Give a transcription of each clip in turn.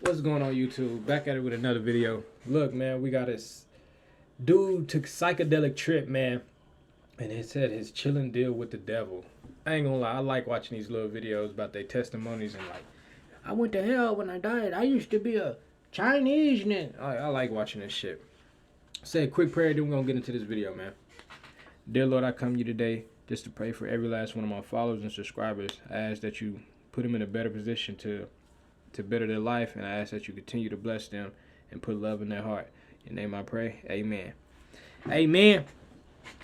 What's going on, YouTube? Back at it with another video. Look, man, we got this dude took psychedelic trip, man, and it said his chilling deal with the devil. I ain't gonna lie, I like watching these little videos about their testimonies and like, I went to hell when I died. I used to be a Chinese man. I like watching this shit. Say a quick prayer, then we're gonna get into this video, man. Dear Lord, I come to you today just to pray for every last one of my followers and subscribers. I ask that you put them in a better position to better their life, and I ask that you continue to bless them and put love in their heart. In your name I pray, amen. Amen.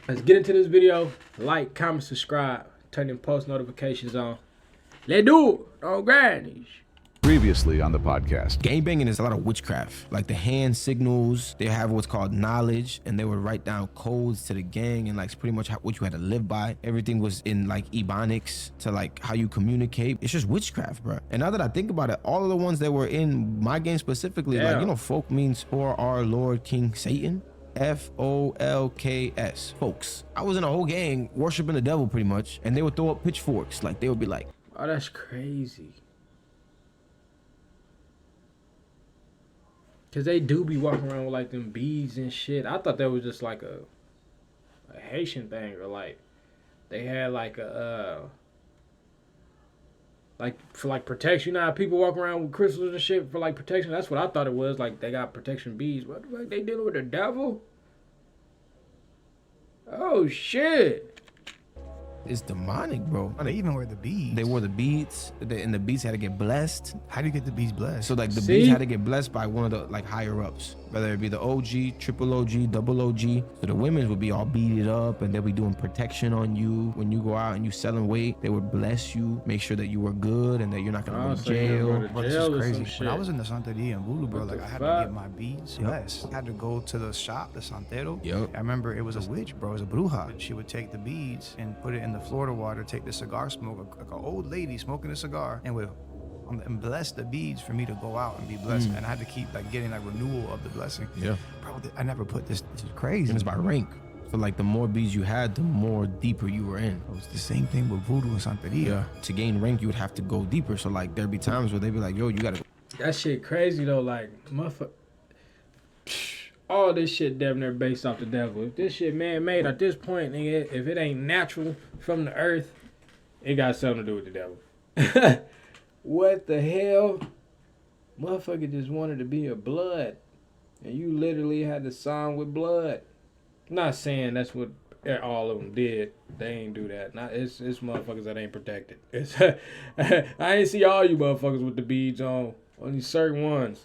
Let's get into this video. Like, comment, subscribe, turn them post notifications on. Let's do it. Don't grind. Previously on the podcast. Gangbanging is a lot of witchcraft. Like the hand signals, they have what's called knowledge, and they would write down codes to the gang and like pretty much what you had to live by. Everything was in like ebonics to like how you communicate. It's just witchcraft, bro. And now that I think about it, all of the ones that were in my game specifically, like, you know, folk means for our Lord King Satan. Folks. Folks. I was in a whole gang worshiping the devil pretty much, and they would throw up pitchforks. Like they would be like, oh, that's crazy. Cause they do be walking around with like them beads and shit. I thought that was just like a Haitian thing, or like they had like a like for like protection. You know how people walk around with crystals and shit for like protection? That's what I thought it was. Like they got protection beads. What the fuck? They dealing with the devil? Oh shit. it's demonic, bro. They even wear the beads. They wore the beads, and the beads had to get blessed. How do you get the beads blessed? So like the beads had to get blessed by one of the like higher ups, whether it be the OG, triple OG, double OG. So the women would be all beaded up, and they'll be doing protection on you when you go out and you selling weight. They would bless you, make sure that you were good and that you're not gonna go to jail. Bro, this is crazy. When I was in the Santeria in Voodoo, bro, like I had to get my beads blessed. I had to go to the shop, the Santero. Yep. I remember it was a witch, bro. It was a bruja. She would take the beads and put it in the Florida water, take the cigar smoke, like an old lady smoking a cigar, and would and bless the beads for me to go out and be blessed. And I had to keep like getting like renewal of the blessing. Yeah. Bro, I never put this. This is crazy. And it's by rank. So like the more beads you had, the more deeper you were in. It was the same thing with Voodoo and Santeria. Yeah. To gain rank, you would have to go deeper. So like there'd be times where they'd be like, yo, you gotta go. That shit crazy though, like motherfucker. All this shit damn near based off the devil. If this shit man-made at this point, nigga, if it ain't natural from the earth, it got something to do with the devil. What the hell? Motherfucker just wanted to be a blood. And you literally had to sign with blood. Not saying that's what all of them did. They ain't do that. It's motherfuckers that ain't protected. It's I ain't see all you motherfuckers with the beads on. Only certain ones.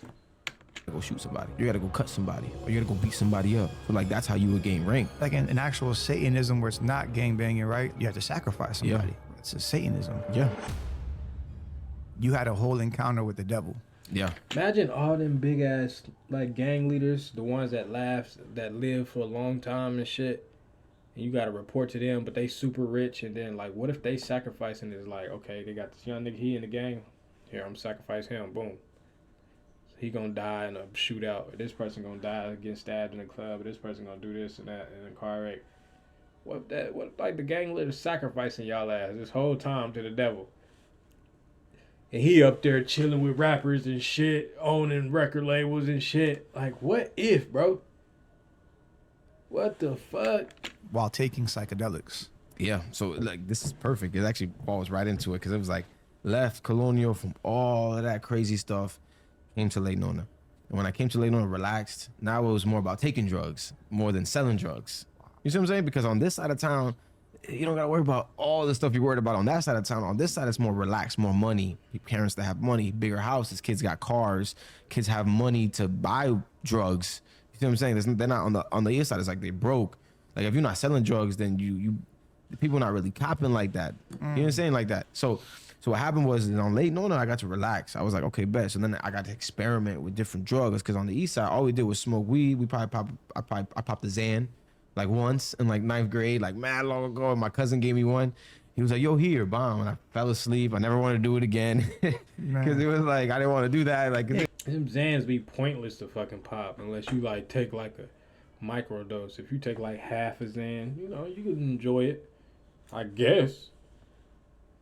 Go shoot somebody. You gotta go cut somebody. Or you gotta go beat somebody up. So like that's how you would gain rank. Like in actual Satanism where it's not gangbanging, right? You have to sacrifice somebody. Yeah. It's a Satanism. Yeah. You had a whole encounter with the devil. Yeah. Imagine all them big ass like gang leaders, the ones that live for a long time and shit. And you gotta report to them, but they super rich. And then like, what if they sacrificing is like, okay, they got this young nigga, he in the gang. Here, I'm sacrifice him. Boom. He gonna die in a shootout. Or this person gonna die getting stabbed in a club. Or this person gonna do this and that in a car wreck. What like the gang leaders sacrificing y'all ass this whole time to the devil? And he up there chilling with rappers and shit, owning record labels and shit. Like, what if, bro? What the fuck? While taking psychedelics. Yeah. So like this is perfect. It actually falls right into it because it was like left colonial from all of that crazy stuff, came to Lake Nona. And when I came to Lake Nona, relaxed. Now it was more about taking drugs more than selling drugs. You see what I'm saying? Because on this side of town, you don't gotta worry about all the stuff you're worried about on that side of town. On this side, it's more relaxed, more money. Parents that have money, bigger houses, kids got cars, kids have money to buy drugs. You see what I'm saying? They're not on the east side. It's like they broke. Like if you're not selling drugs, then the people not really copping like that. You know what I'm saying? Like that. So what happened was on Late Nona, I got to relax. I was like, okay, bet. So then I got to experiment with different drugs because on the east side, all we did was smoke weed. We I popped the Xan. Like once in like 9th grade, like mad long ago, my cousin gave me one. He was like, yo, here, bomb. And I fell asleep. I never wanted to do it again. Because it was like, I didn't want to do that. Like, them Xans be pointless to fucking pop unless you like take like a micro dose. If you take like half a Xan, you know, you can enjoy it. I guess.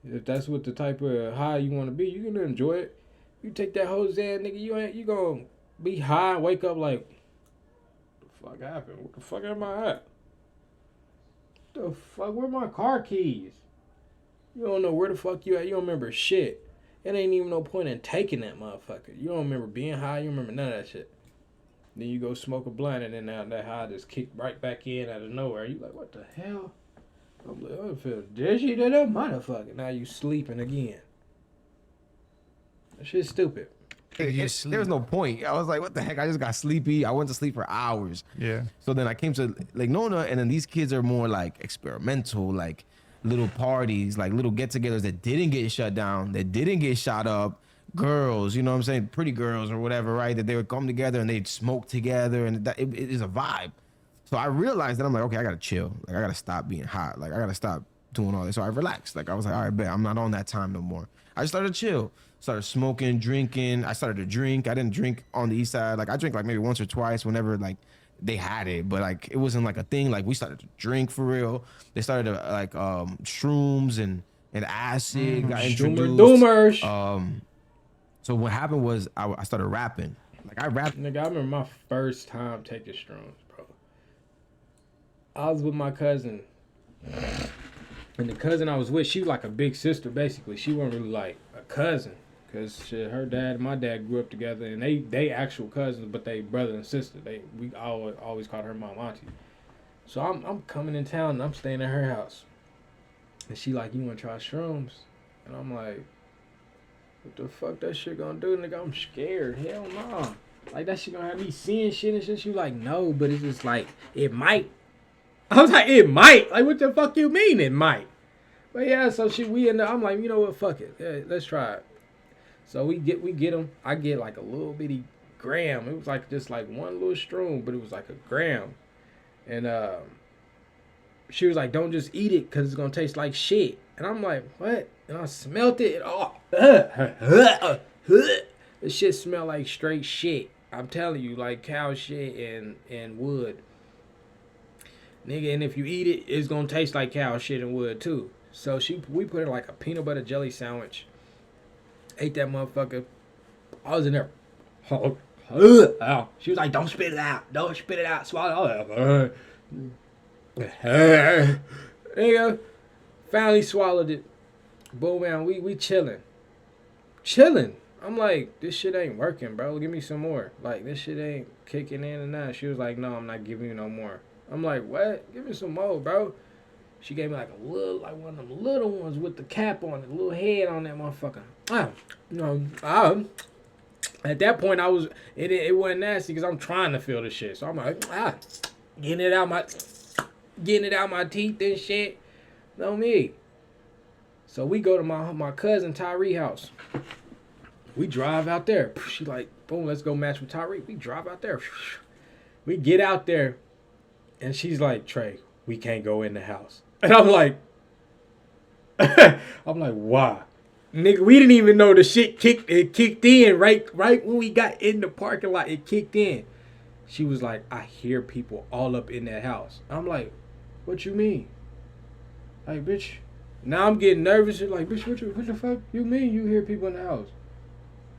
If that's what the type of high you want to be, you can enjoy it. You take that whole Xan, nigga, you gonna be high and wake up like, what the fuck happened? What the fuck am I at? What the fuck? Where my car keys? You don't know where the fuck you at. You don't remember shit. It ain't even no point in taking that motherfucker. You don't remember being high. You don't remember none of that shit. Then you go smoke a blunt and then that high just kick right back in out of nowhere. You like, what the hell? I'm like, I feel dizzy to that motherfucker. Now you sleeping again. That shit's stupid. There was no point. I was like, what the heck? I just got sleepy. I went to sleep for hours. Yeah. So then I came to Lake Nona, and then these kids are more like experimental, like little parties, like little get-togethers that didn't get shut down, that didn't get shot up. Girls, you know what I'm saying? Pretty girls or whatever, right? That they would come together and they'd smoke together, and it is a vibe. So I realized that I'm like, okay, I gotta chill. Like I gotta stop being hot. Like I gotta stop doing all this. So I relaxed. Like I was like, all right, bet I'm not on that time no more. I just started to chill. Started smoking, drinking. I started to drink. I didn't drink on the east side. Like I drank like maybe once or twice whenever like they had it, but like it wasn't like a thing. Like we started to drink for real. They started to like shrooms and acid got introduced. Doomers. So what happened was I started rapping. Like I rapped. Nigga, I remember my first time taking shrooms, bro. I was with my cousin. And the cousin I was with, she was like a big sister, basically. She wasn't really like a cousin. Because her dad and my dad grew up together. And they actual cousins, but they brother and sister. We always called her mom auntie. So I'm coming in town and I'm staying at her house. And she like, you want to try shrooms? And I'm like, what the fuck that shit gonna do, nigga? I'm scared. Hell no. Like, that shit gonna have me seeing shit and shit. She like, no, but it's just like, it might. I was like, it might? Like, what the fuck you mean it might? But yeah, so we in there. I'm like, you know what? Fuck it. Yeah, let's try it. So we get them. I get like a little bitty gram. It was like just like one little shroom, but it was like a gram. And she was like, don't just eat it because it's gonna taste like shit. And I'm like, what? And I smelt it. Oh, this shit smell like straight shit. I'm telling you, like cow shit and wood. Nigga, and if you eat it, it's gonna taste like cow shit and wood too. So we put in like a peanut butter jelly sandwich. Ate that motherfucker. I was in there. She was like, don't spit it out. Don't spit it out. Swallow it. Nigga, finally swallowed it. Boom, man, we chilling. Chilling. I'm like, this shit ain't working, bro. Give me some more. Like, this shit ain't kicking in and out. She was like, no, I'm not giving you no more. I'm like, what? Give me some more, bro. She gave me like a little, like one of them little ones with the cap on it, little head on that motherfucker. At that point, it wasn't nasty because I'm trying to feel the shit. So I'm like, getting it out my teeth and shit. Know me. So we go to my cousin Tyree house. We drive out there. She like, boom, let's go match with Tyree. We drive out there. We get out there, and she's like, Trey, we can't go in the house. And I'm like, why? Nigga, we didn't even know the shit kicked in right when we got in the parking lot. It kicked in. She was like, I hear people all up in that house. I'm like, what you mean? Like, bitch. Now I'm getting nervous. You're like, bitch, what the fuck you mean you hear people in the house?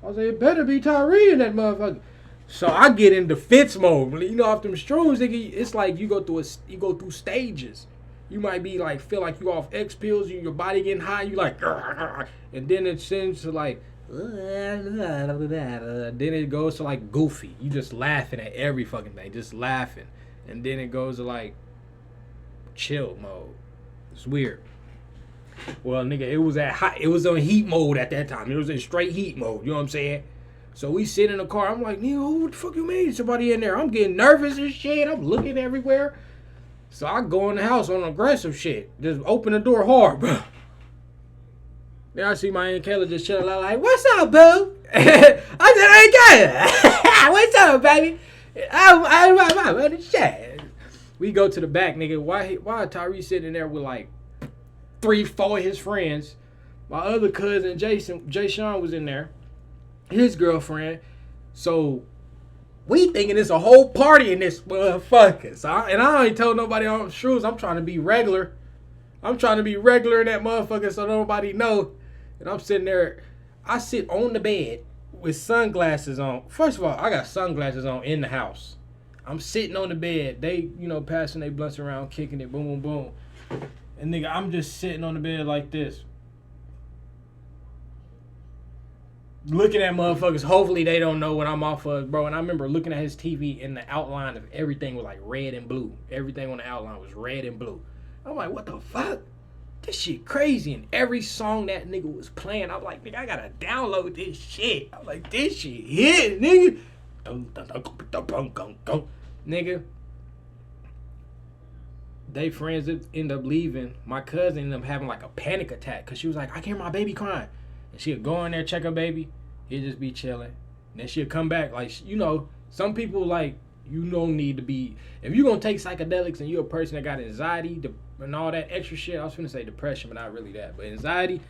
I was like, it better be Tyree in that motherfucker. So I get in defense mode. You know, off them shrooms, nigga, it's like you go through stages. You might be like, feel like you off X pills, your body getting high, you like, and then it sends to like, then it goes to like goofy. You just laughing at every fucking thing, just laughing. And then it goes to like chill mode. It's weird. Well, nigga, it was on heat mode at that time. It was in straight heat mode, you know what I'm saying? So we sit in the car. I'm like, nigga, what the fuck you mean? Somebody in there. I'm getting nervous and shit. I'm looking everywhere. So I go in the house on aggressive shit. Just open the door hard, bro. Then I see my Aunt Kayla just chilling out like, what's up, boo? I said, Aunt Kayla, what's up, baby? I'm shit. We go to the back, nigga. Why Tyree sitting there with like 3-4 of his friends? My other cousin, Jay Sean, was in there. His girlfriend. So we thinking it's a whole party in this motherfucker. And I ain't told nobody on shrooms. I'm trying to be regular. I'm trying to be regular in that motherfucker so nobody know. And I'm sitting there. I sit on the bed with sunglasses on. First of all, I got sunglasses on in the house. I'm sitting on the bed. They, passing their blunts around, kicking it, boom, boom, boom. And nigga, I'm just sitting on the bed like this. Looking at motherfuckers. Hopefully they don't know what I'm off of, bro. And I remember looking at his TV and the outline of everything was like red and blue. Everything on the outline was red and blue. I'm like, what the fuck? This shit crazy. And every song that nigga was playing, I was like, nigga, I gotta download this shit. I was like, this shit hit, nigga. Nigga. They friends end up leaving. My cousin ended up having like a panic attack because she was like, I can hear my baby crying. And she'd go in there, check her baby. He'd just be chilling. And then she'd come back. Like, some people, like, you don't need to be. If you're going to take psychedelics and you're a person that got anxiety and all that extra shit, I was finna say depression, but not really that. But anxiety,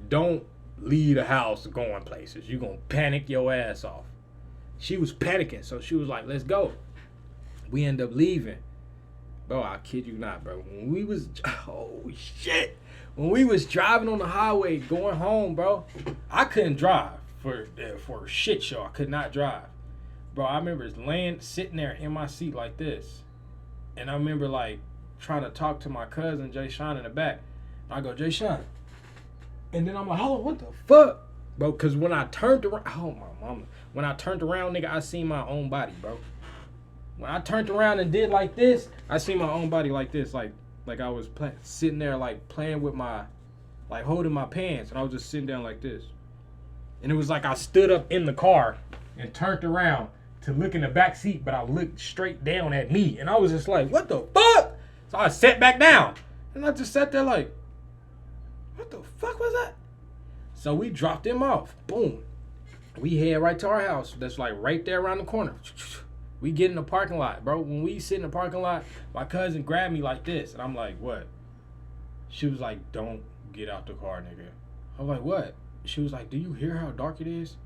don't leave the house going places. You're going to panic your ass off. She was panicking, so she was like, let's go. We end up leaving. Bro, I kid you not, bro. When we was, when we was driving on the highway going home, bro, I couldn't drive for a shit show. I could not drive. Bro, I remember sitting there in my seat like this. And I remember, like, trying to talk to my cousin, Jay Sean, in the back. I go, Jay Sean. And then I'm like, oh, what the fuck? Bro, because when I turned around, oh, my mama. When I turned around, nigga, I seen my own body, bro. When I turned around and did like this, I seen my own body like this, like I was sitting there, like, playing with like, holding my pants, and I was just sitting down like this. And it was like I stood up in the car and turned around to look in the back seat, but I looked straight down at me, and I was just like, what the fuck? So I sat back down, and I just sat there like, what the fuck was that? So we dropped him off. Boom. We head right to our house. That's like right there around the corner. We get in the parking lot, bro. When we sit in the parking lot, my cousin grabbed me like this. And I'm like, what? She was like, don't get out the car, nigga. I'm like, what? She was like, do you hear how dark it is?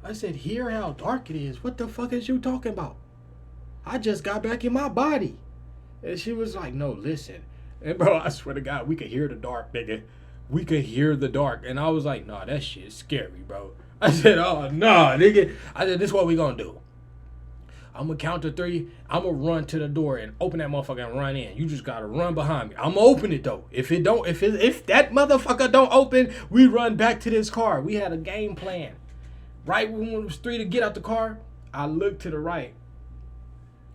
I said, hear how dark it is? What the fuck is you talking about? I just got back in my body. And she was like, no, listen. And bro, I swear to God, we could hear the dark, nigga. We could hear the dark. And I was like, nah, that shit is scary, bro. I said, oh, nah, nigga. I said, this is what we gonna do. I'm gonna count to 3. I'm gonna run to the door and open that motherfucker and run in. You just gotta run behind me. I'm gonna open it though. If that motherfucker don't open, we run back to this car. We had a game plan. Right when it was 3 to get out the car, I looked to the right.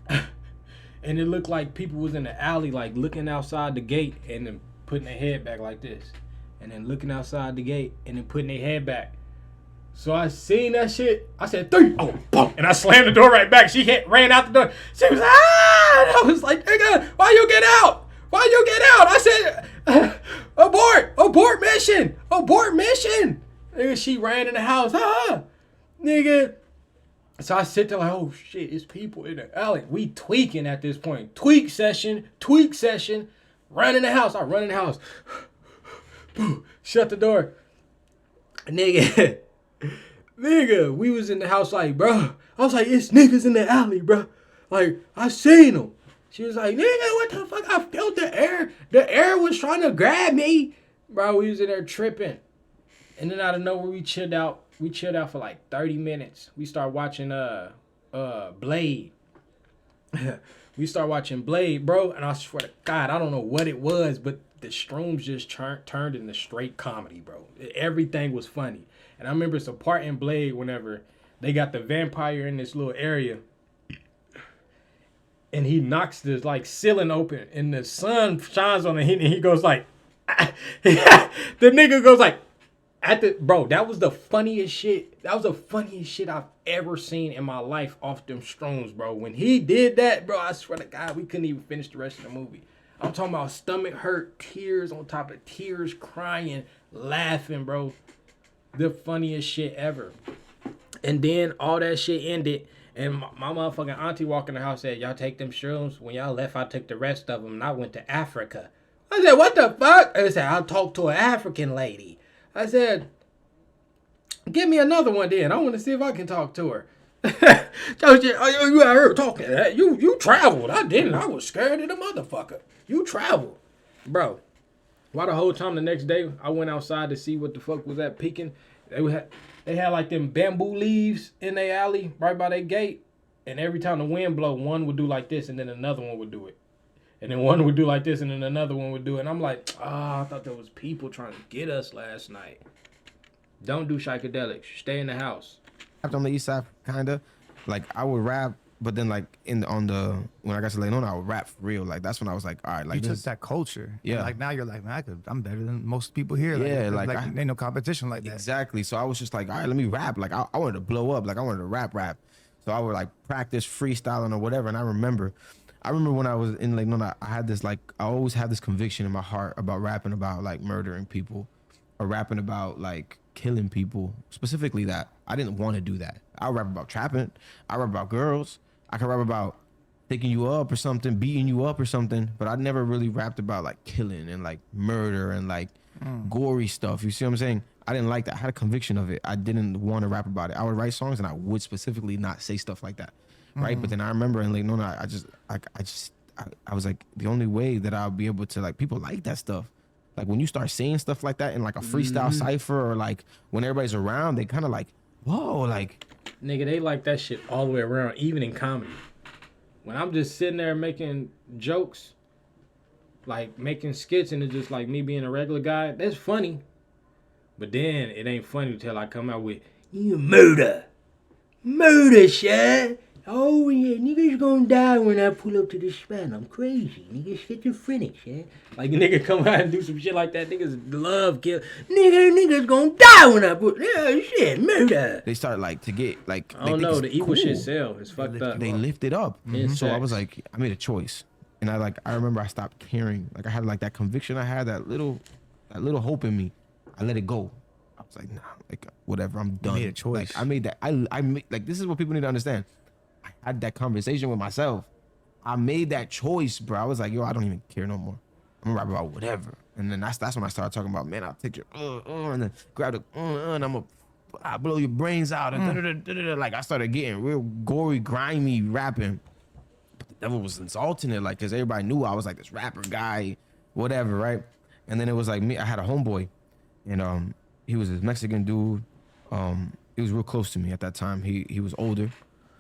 And it looked like people was in the alley, like looking outside the gate and then putting their head back like this. And then looking outside the gate and then putting their head back. So I seen that shit. I said 3. Oh, boom. And I slammed the door right back. She ran out the door. She was like, ah! And I was like, nigga, why you get out? Why you get out? I said, abort mission. Abort mission. Nigga, she ran in the house. Nigga. So I sit there like, oh shit, it's people in the alley. We tweaking at this point. Tweak session. Run in the house. I run in the house. Boom. Shut the door. Nigga, we was in the house like, bro. I was like, it's niggas in the alley, bro. Like, I seen them. She was like, nigga, what the fuck? I felt the air. The air was trying to grab me. Bro, we was in there tripping. And then out of nowhere, we chilled out. We chilled out for like 30 minutes. We started watching Blade. We started watching Blade, bro. And I swear to God, I don't know what it was, but the shrooms just turned into straight comedy, bro. Everything was funny. And I remember it's a part in Blade whenever they got the vampire in this little area. And he knocks this like ceiling open and the sun shines on it and he goes like, the nigga goes like, bro, that was the funniest shit. That was the funniest shit I've ever seen in my life off them shrooms, bro. When he did that, bro, I swear to God, we couldn't even finish the rest of the movie. I'm talking about stomach hurt, tears on top of tears, crying, laughing, bro. The funniest shit ever. And then all that shit ended, and my motherfucking auntie walked in the house and said, y'all take them shrooms? When y'all left, I took the rest of them, and I went to Africa. I said, what the fuck? And they said, I'll talk to an African lady. I said, give me another one then. I want to see if I can talk to her. You out here talking that. You traveled. I didn't. I was scared of the motherfucker. You traveled. Bro, why the whole time the next day I went outside to see what the fuck was that peeking? They had like them bamboo leaves in their alley right by their gate. And every time the wind blow, one would do like this and then another one would do it. And then one would do like this and then another one would do it. And I'm like, I thought there was people trying to get us last night. Don't do psychedelics. Stay in the house. On the east side, kinda. Like I would rap, but then like when I got to Lake Nona, I would rap for real. Like that's when I was like, all right, like You took this. that culture. Yeah. And like now you're like, man, I'm better than most people here. Yeah, like I- ain't no competition like that. Exactly. So I was just like, all right, let me rap. Like I wanted to blow up. Like I wanted to rap. So I would like practice freestyling or whatever. And I remember when I was in Lake Nona, I had this like, I always had this conviction in my heart about rapping about like murdering people or rapping about like killing people. Specifically that. I didn't want to do that. I rap about trapping. I rap about girls. I can rap about picking you up or something, beating you up or something. But I never really rapped about like killing and like murder and like gory stuff. You see what I'm saying? I didn't like that. I had a conviction of it. I didn't want to rap about it. I would write songs and I would specifically not say stuff like that. Right. But then I remember in Lake Nona, I was like, the only way that I'll be able to like, people like that stuff. Like when you start saying stuff like that in like a freestyle cipher or like when everybody's around, they kind of like, whoa, like. Nigga, they like that shit all the way around, even in comedy. When I'm just sitting there making jokes, like making skits, and it's just like me being a regular guy, that's funny. But then it ain't funny until I come out with, you murder, shit. Oh yeah, niggas gonna die when I pull up to the spot. I'm crazy, nigga, schizophrenic, shit. Like nigga come out and do some shit like that. Niggas love kill. Niggas gonna die when I put shit, murder. They start like to get like. I don't know, the evil shit sell. It's fucked up. They lift it up. It's So I facts. was like, I made a choice, and I remember I stopped caring. Like I had like that conviction. I had that little hope in me. I let it go. I was like, nah, like whatever. I'm done. made a choice. Like I made that. I made, like this is what people need to understand. I had that conversation with myself. I made that choice, bro. I was like, yo, I don't even care no more. I'm gonna rap about whatever. And then that's when I started talking about, man, I'll take your and then grab the and I'll blow your brains out. And like I started getting real gory, grimy rapping. But the devil was insulting it, like, cause everybody knew I was like this rapper guy, whatever, right? And then it was like me. I had a homeboy, and he was this Mexican dude. He was real close to me at that time. He was older.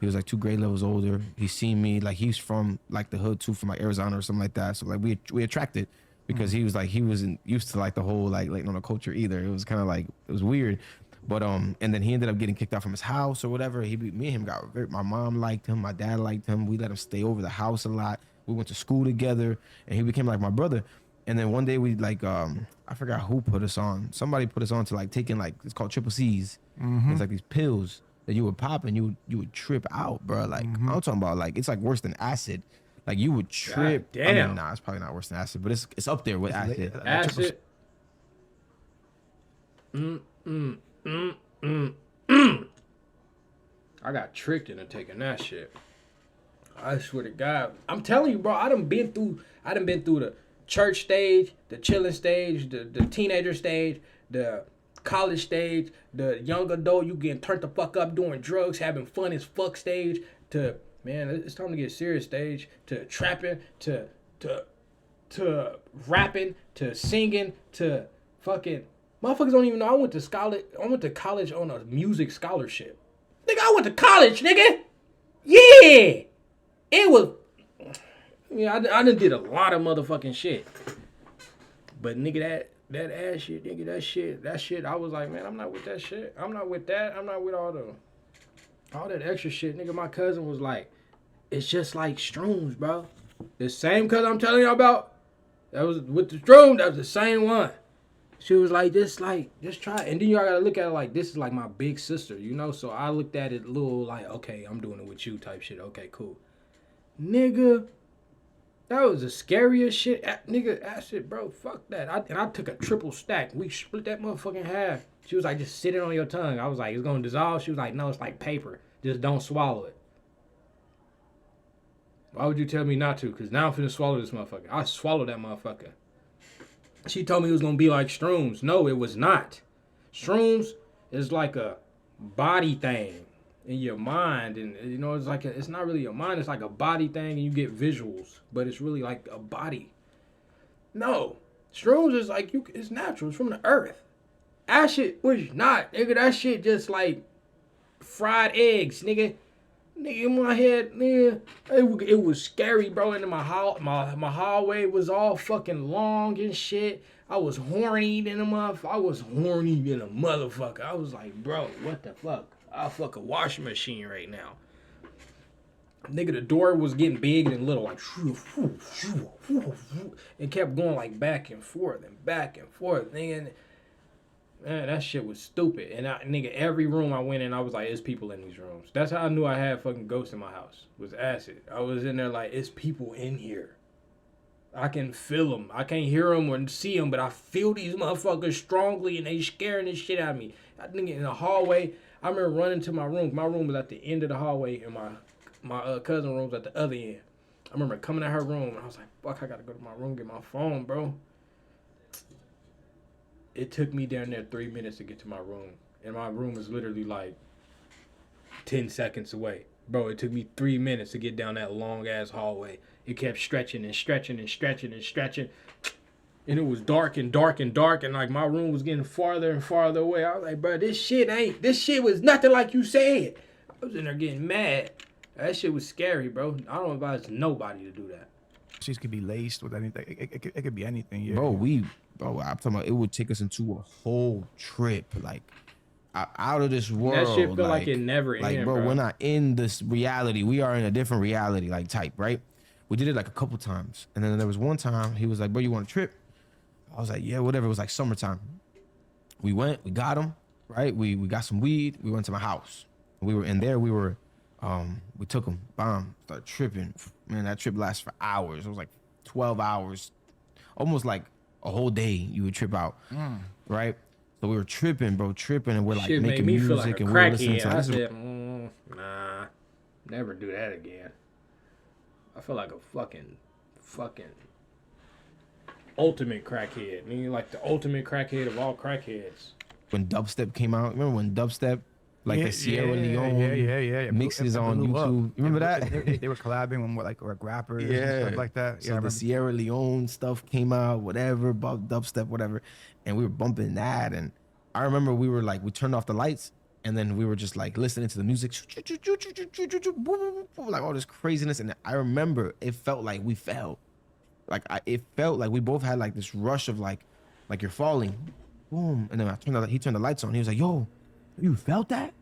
He was like 2 grade levels older. He seen me, like he's from like the hood too, from like Arizona or something like that. So like we attracted because he wasn't used to like the whole like Lake Nona culture either. It was kind of like, it was weird. But and then he ended up getting kicked out from his house or whatever. Me and him my mom liked him, my dad liked him. We let him stay over the house a lot. We went to school together and he became like my brother. And then one day we like I forgot who put us on. Somebody put us on to like taking like, it's called triple C's. It's like these pills that you would pop and you would trip out, bro. Like I'm talking about like, it's like worse than acid. Like you would trip. God damn. I mean, nah, it's probably not worse than acid, but it's up there with acid. Acid. I got tricked into taking that shit. I swear to God. I'm telling you, bro, I done been through the church stage, the chilling stage, the teenager stage, the college stage, the young adult, you getting turned the fuck up doing drugs, having fun as fuck stage, to, man, it's time to get serious stage, to trapping, to rapping, to singing, to fucking, motherfuckers don't even know I went to college on a music scholarship. Nigga, I went to college, nigga. Yeah. It was, yeah, I done did a lot of motherfucking shit. But nigga, that ass shit, nigga, that shit, I was like, man, I'm not with that shit. I'm not with that. I'm not with all that extra shit. Nigga, my cousin was like, it's just like shrooms, bro. The same cousin I'm telling y'all about, that was with the shrooms, that was the same one. She was like, just try it. And then y'all gotta look at it like, this is like my big sister, you know? So I looked at it a little like, okay, I'm doing it with you type shit. Okay, cool. Nigga, that was the scariest shit. Nigga, acid, bro, fuck that. I took a triple stack. We split that motherfucker in half. She was like, just sit it on your tongue. I was like, it's gonna dissolve? She was like, no, it's like paper. Just don't swallow it. Why would you tell me not to? Because now I'm finna swallow this motherfucker. I swallowed that motherfucker. She told me it was gonna be like shrooms. No, it was not. Shrooms is like a body thing in your mind, and you know, it's like it's not really your mind, it's like a body thing, and you get visuals, but it's really like a body. No, shrooms is like it's natural, it's from the earth. That shit was not, nigga. That shit just like fried eggs, nigga. Nigga, in my head, nigga, it was scary, bro. And my hallway was all fucking long and shit. I was horny in a motherfucker. I was like, bro, what the fuck? I'll fuck a washing machine right now. Nigga, the door was getting big and little, like, it kept going like back and forth, nigga. Man, that shit was stupid. And nigga, every room I went in, I was like, it's people in these rooms. That's how I knew I had fucking ghosts in my house, was acid. I was in there like, it's people in here. I can feel them. I can't hear them or see them, but I feel these motherfuckers strongly, and they scaring the shit out of me. I think in the hallway, I remember running to my room. My room was at the end of the hallway, and my cousin room was at the other end. I remember coming to her room, and I was like, fuck, I gotta go to my room, get my phone, bro. It took me down there 3 minutes to get to my room. And my room is literally like 10 seconds away. Bro, it took me 3 minutes to get down that long ass hallway. It kept stretching and stretching and stretching and stretching. And it was dark and dark and dark. And like my room was getting farther and farther away. I was like, bro, this shit was nothing like you said. I was in there getting mad. That shit was scary, bro. I don't advise nobody to do that. She's could be laced with anything. It could be anything. Yeah. Bro, I'm talking about, it would take us into a whole trip, like out of this world. That shit feel like it never like, ended, bro. We're not in this reality. We are in a different reality, like type, right? We did it like a couple times, and then there was one time he was like, "Bro, you want a trip?" I was like, "Yeah, whatever." It was like summertime. We went, we got him, right? We got some weed. We went to my house. We were in there. We took him, started tripping. Man, that trip lasted for hours. It was like 12 hours, almost like a whole day you would trip out, right? So we were tripping, bro, and we're like shit making made me music feel like a and we were listening crackhead. to I like, said, nah, never do that again. I feel like a fucking ultimate crackhead. I mean, like the ultimate crackhead of all crackheads. when dubstep came out. Remember when dubstep, like the Sierra Leone mixes on YouTube? You remember that? They were collabing with like rappers and stuff like that. So the Sierra Leone stuff came out, whatever, about dubstep, whatever, and we were bumping that. And I remember we turned off the lights, and then we were just like listening to the music, like all this craziness. And I remember it felt like we fell. It felt like we both had like this rush of like you're falling, boom. And then he turned the lights on. He was like, "Yo, you felt that?"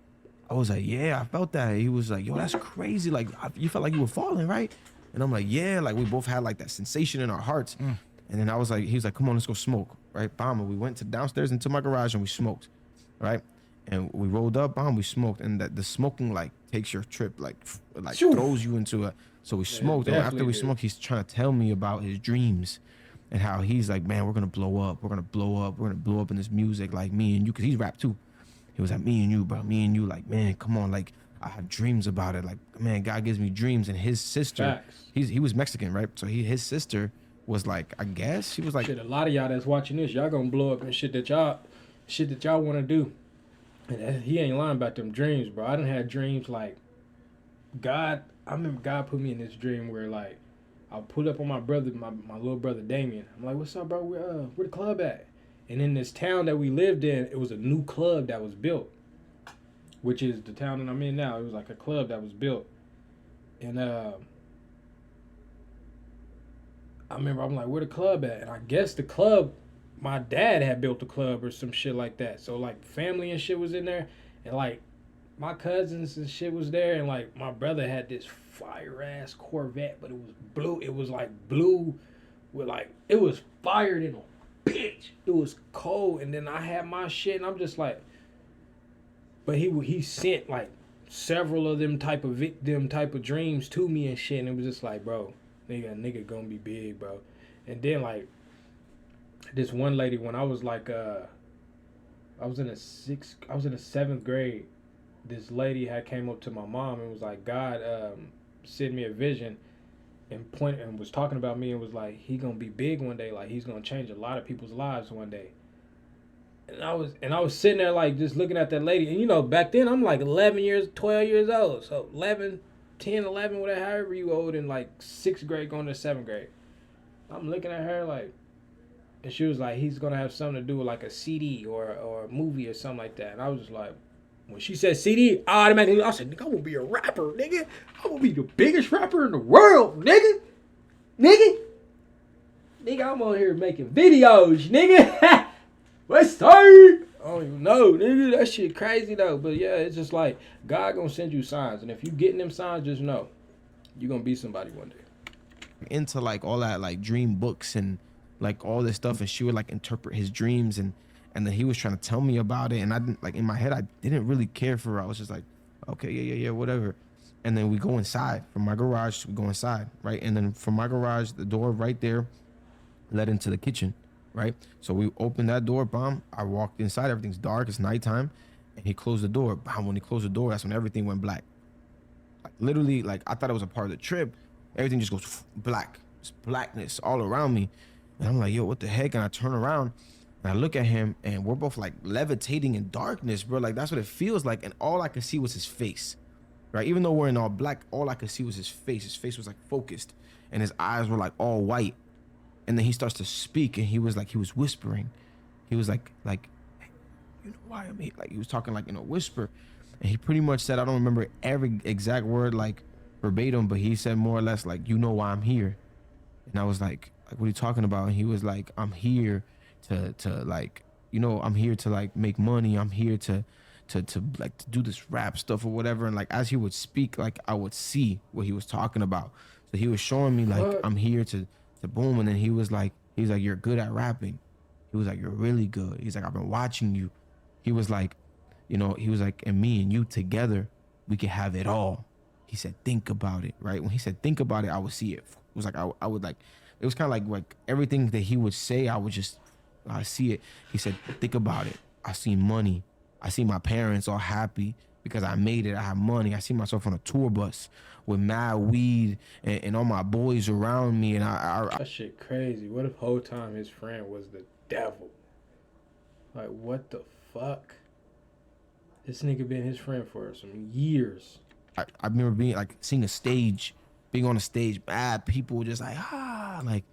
I was like, "Yeah, I felt that." He was like, "Yo, that's crazy. Like, you felt like you were falling, right?" And I'm like, "Yeah." Like we both had like that sensation in our hearts. And then he was like, "Come on, let's go smoke." Right? We went to downstairs into my garage and we smoked. Right? And we rolled up, we smoked. And the smoking like takes your trip, like throws you into a. So we smoked. And after we smoked, he's trying to tell me about his dreams and how he's like, "Man, we're gonna blow up. We're gonna blow up. We're gonna blow up in this music, like me and you," because he's rap too. He was like, "Me and you, bro. Me and you. Like, man, come on. Like, I have dreams about it. Like, man, God gives me dreams." And his sister, he was Mexican, right? So his sister was like, I guess she was like, shit, a lot of y'all that's watching this, y'all gonna blow up and shit that y'all want to do. And he ain't lying about them dreams, bro. I done had dreams like God. I remember God put me in this dream where like I'll pull up on my brother, my little brother Damien. I'm like, "What's up, bro? Where the club at?" And in this town that we lived in, it was a new club that was built, which is the town that I'm in now. It was like a club that was built. And I remember I'm like, "Where the club at?" And I guess the club, my dad had built the club or some shit like that. So like family and shit was in there. And like my cousins and shit was there. And like my brother had this fire ass Corvette, but it was blue. It was like blue with like, it was fired in a bitch. It was cold. And then I had my shit and I'm just like, but he sent like several of them type of dreams to me and shit. And it was just like, bro, nigga gonna be big, bro. And then like this one lady, when I was like I was in the 7th grade, this lady had came up to my mom and was like, God sent me a vision and was talking about me and was like, he gonna be big one day, like he's gonna change a lot of people's lives one day. And I was sitting there like just looking at that lady, and you know, back then I'm like 12 years old, so 11, 10, 11, whatever, however you old, in like 6th grade going to 7th grade. I'm looking at her like, And she was like, he's gonna have something to do with like a CD or a movie or something like that. And I was just like, when she said CD, I automatically, I said, nigga, I'm gonna be a rapper, nigga. I'm gonna be the biggest rapper in the world, nigga. Nigga, I'm on here making videos, nigga. What's up? I don't even know, nigga. That shit crazy though. But yeah, it's just like God gonna send you signs, and if you getting them signs, just know you're gonna be somebody one day. Into like all that like dream books and like all this stuff, and she would like interpret his dreams, and then he was trying to tell me about it, and I didn't, like, in my head I didn't really care for her. I was just like, okay, yeah, whatever. And then we go inside from my garage. We go inside, right? And then from my garage, the door right there led into the kitchen, right? So we opened that door, bomb. I walked inside. Everything's dark. It's nighttime, and he closed the door. Bomb. When he closed the door, that's when everything went black. Like literally, like I thought it was a part of the trip. Everything just goes black. It's blackness all around me, and I'm like, yo, what the heck? And I turn around and I look at him, and we're both like levitating in darkness, bro. Like that's what it feels like, and all I could see was his face. Right, even though we're in all black, all I could see was his face. His face was like focused, and his eyes were like all white. And then he starts to speak, and he was whispering. He was like, hey, you know why I'm here? Like he was talking like in a whisper, and he pretty much said, I don't remember every exact word like verbatim, but he said more or less like, you know why I'm here. And I was like, what are you talking about? And he was like, I'm here to like, you know, I'm here to like make money. I'm here to like to do this rap stuff or whatever. And like as he would speak, like I would see what he was talking about. So he was showing me like, I'm here to boom. And then he was like, you're good at rapping. He was like, you're really good. He's like, I've been watching you. He was like, you know, he was like, and me and you together, we can have it all. He said, think about it, right? When he said, think about it, I would see it. It was like, I would like, it was kind of like everything that he would say, I see it. He said, think about it. I see money. I see my parents all happy because I made it. I have money. I see myself on a tour bus with mad weed and all my boys around me. And that shit crazy. What if whole time his friend was the devil? Like, what the fuck? This nigga been his friend for some years. I remember being like seeing a stage, being on a stage, bad people just like like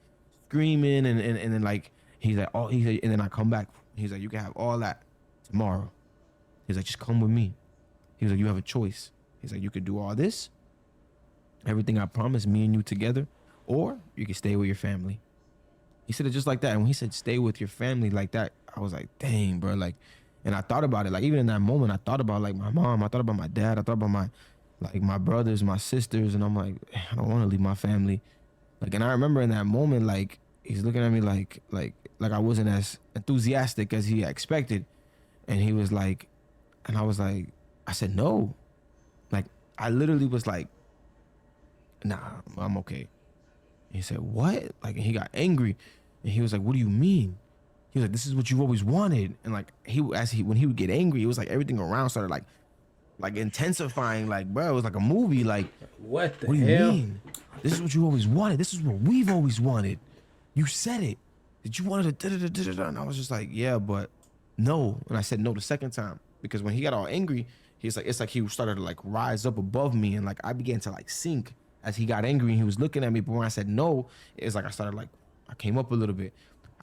screaming and then like he's like, oh, and then I come back. He's like, you can have all that tomorrow. He's like, just come with me. He was like, you have a choice. He's like, you could do all this, everything I promised, me and you together, or you can stay with your family. He said it just like that. And when he said stay with your family like that, I was like, dang, bro. Like, and I thought about it. Like, even in that moment, I thought about like my mom. I thought about my dad. I thought about my brothers, my sisters. And I'm like, I don't want to leave my family. Like, and I remember in that moment, like, he's looking at me like I wasn't as enthusiastic as he expected. And he was like, and I was like, I said, no. Like, I literally was like, nah, I'm okay. He said, what? Like, and he got angry. And he was like, what do you mean? He was like, this is what you always wanted. And like, when he would get angry, it was like everything around started like intensifying. Like, bro, it was like a movie. Like, what the hell? What do you mean? This is what you always wanted. This is what we've always wanted. You said it. Did you want it to da-da-da-da-da? And I was just like, yeah, but no. And I said no the second time. Because when he got all angry, he's like, it's like he started to like rise up above me, and like I began to like sink as he got angry and he was looking at me. But when I said no, it's like I came up a little bit.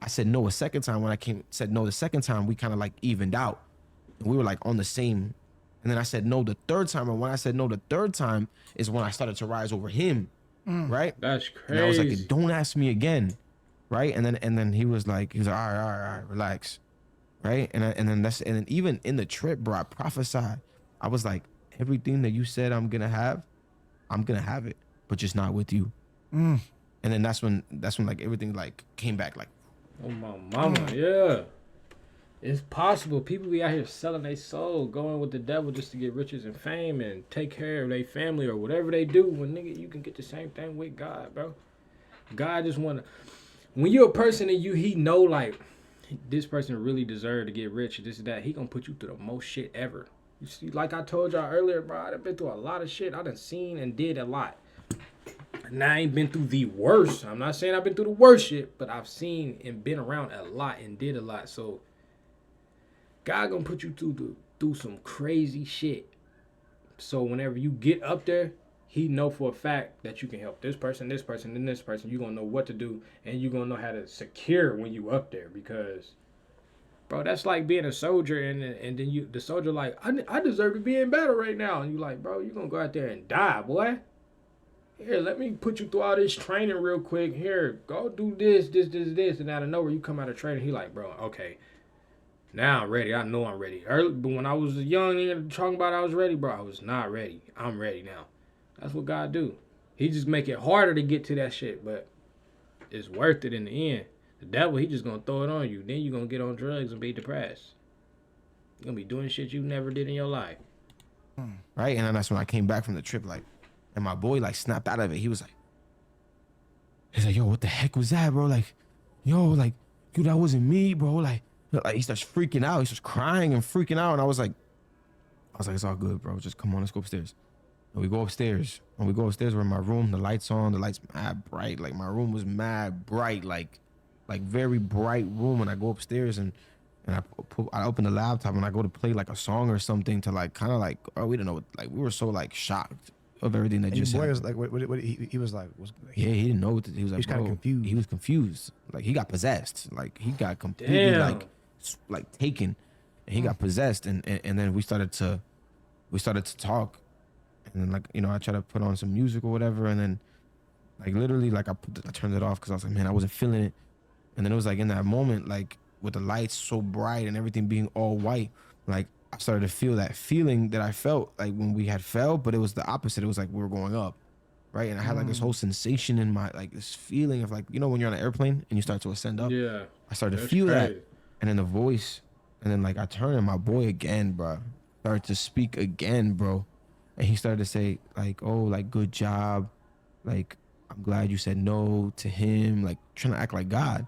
I said no a second time. When I said no the second time, we kind of like evened out. And we were like on the same. And then I said no the third time. And when I said no the third time is when I started to rise over him. Right? That's crazy. And I was like, don't ask me again. Right? And then he was like, all right, relax. Right? And then even in the trip, bro, I prophesied. I was like, everything that you said I'm gonna have it, but just not with you. And then that's when like everything like came back like, oh my mama, yeah. It's possible. People be out here selling their soul, going with the devil just to get riches and fame and take care of their family or whatever they do. When nigga, you can get the same thing with God, bro. God just wanna, when you're a person and he know like this person really deserve to get rich, this and that, he gonna put you through the most shit ever. You see, like I told y'all earlier, bro, I done been through a lot of shit. I done seen and did a lot. And I ain't been through the worst. I'm not saying I've been through the worst shit, but I've seen and been around a lot and did a lot. So God gonna put you through some crazy shit. So whenever you get up there, he know for a fact that you can help this person, and this person. You're going to know what to do, and you're going to know how to secure when you up there. Because, bro, that's like being a soldier, and then the soldier like, I deserve to be in battle right now. And you like, bro, you're going to go out there and die, boy. Here, let me put you through all this training real quick. Here, go do this. And out of nowhere, you come out of training. He like, bro, okay. Now I'm ready. I know I'm ready. But when I was young and talking about I was ready, bro, I was not ready. I'm ready now. That's what God do. He just make it harder to get to that shit, but it's worth it in the end. The devil, he just gonna throw it on you. Then you gonna get on drugs and be depressed. You're gonna be doing shit you never did in your life. Right? And then that's when I came back from the trip, like, and my boy, like, snapped out of it. He's like, yo, what the heck was that, bro? Like, yo, like, dude, that wasn't me, bro. Like he starts freaking out. He starts crying and freaking out. And I was like, it's all good, bro. Just come on, let's go upstairs. And we go upstairs. When we go upstairs, we're in my room. The lights on. The lights mad bright. Like, my room was mad bright. Like very bright room. And I go upstairs and I open the laptop and I go to play like a song or something to like kind of like, oh, we didn't know. Like, we were so like shocked of everything that And just your boy happened. was like, what he was like, Yeah, he didn't know what he was like. He's kinda bro, confused. He was confused. Like, he got possessed. Like, he got completely Damn. like taken, and he got possessed. And then we started to talk, and then, like, you know, I tried to put on some music or whatever, and then like literally like I turned it off because I was like, man, I wasn't feeling it. And then it was like in that moment, like with the lights so bright and everything being all white, like I started to feel that feeling that I felt like when we had fell, but it was the opposite. It was like we were going up, right? And I had like this whole sensation in my, like this feeling of like, you know, when you're on an airplane and you start to ascend up. Yeah. I started to That's feel crazy. that, and then the voice, and then like I turned and my boy again, bro, started to speak again, bro, and he started to say like, oh, like good job, like I'm glad you said no to him, like trying to act like God,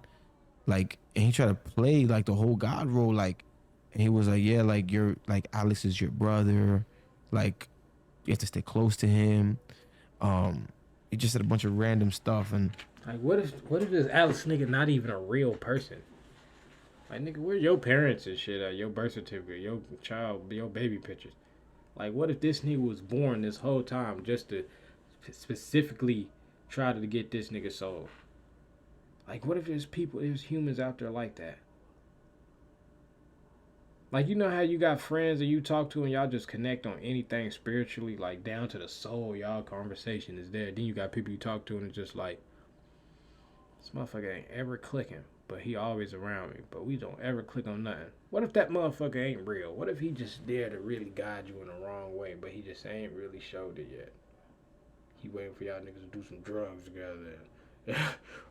like, and he tried to play like the whole God role, like. And he was like, yeah, like you're like Alex is your brother, like you have to stay close to him. He just said a bunch of random stuff, and Like, what if this Alex nigga not even a real person? Like, nigga, where's your parents and shit at? Your birth certificate, your child, your baby pictures. Like, what if this nigga was born this whole time just to specifically try to get this nigga soul? Like, what if there's humans out there like that? Like, you know how you got friends that you talk to and y'all just connect on anything spiritually, like down to the soul, y'all conversation is there. Then you got people you talk to and it's just like, this motherfucker ain't ever clicking, but he always around me, but we don't ever click on nothing. What if that motherfucker ain't real? What if he just there to really guide you in the wrong way, but he just ain't really showed it yet? He waiting for y'all niggas to do some drugs together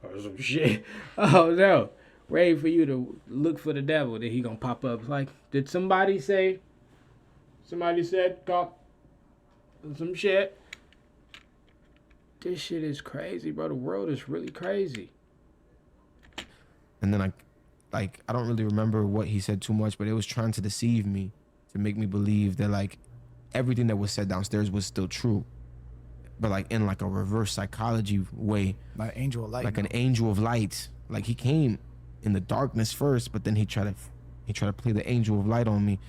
or some shit. Oh no. Ready for you to look for the devil, then he gonna pop up. Like, did somebody said call some shit? This shit is crazy, bro. The world is really crazy. then I don't really remember what he said too much, but it was trying to deceive me, to make me believe that like everything that was said downstairs was still true, but like in like a reverse psychology way, Like angel of light. like an angel of light. Like he came in the darkness first, but then he tried to play the angel of light on me,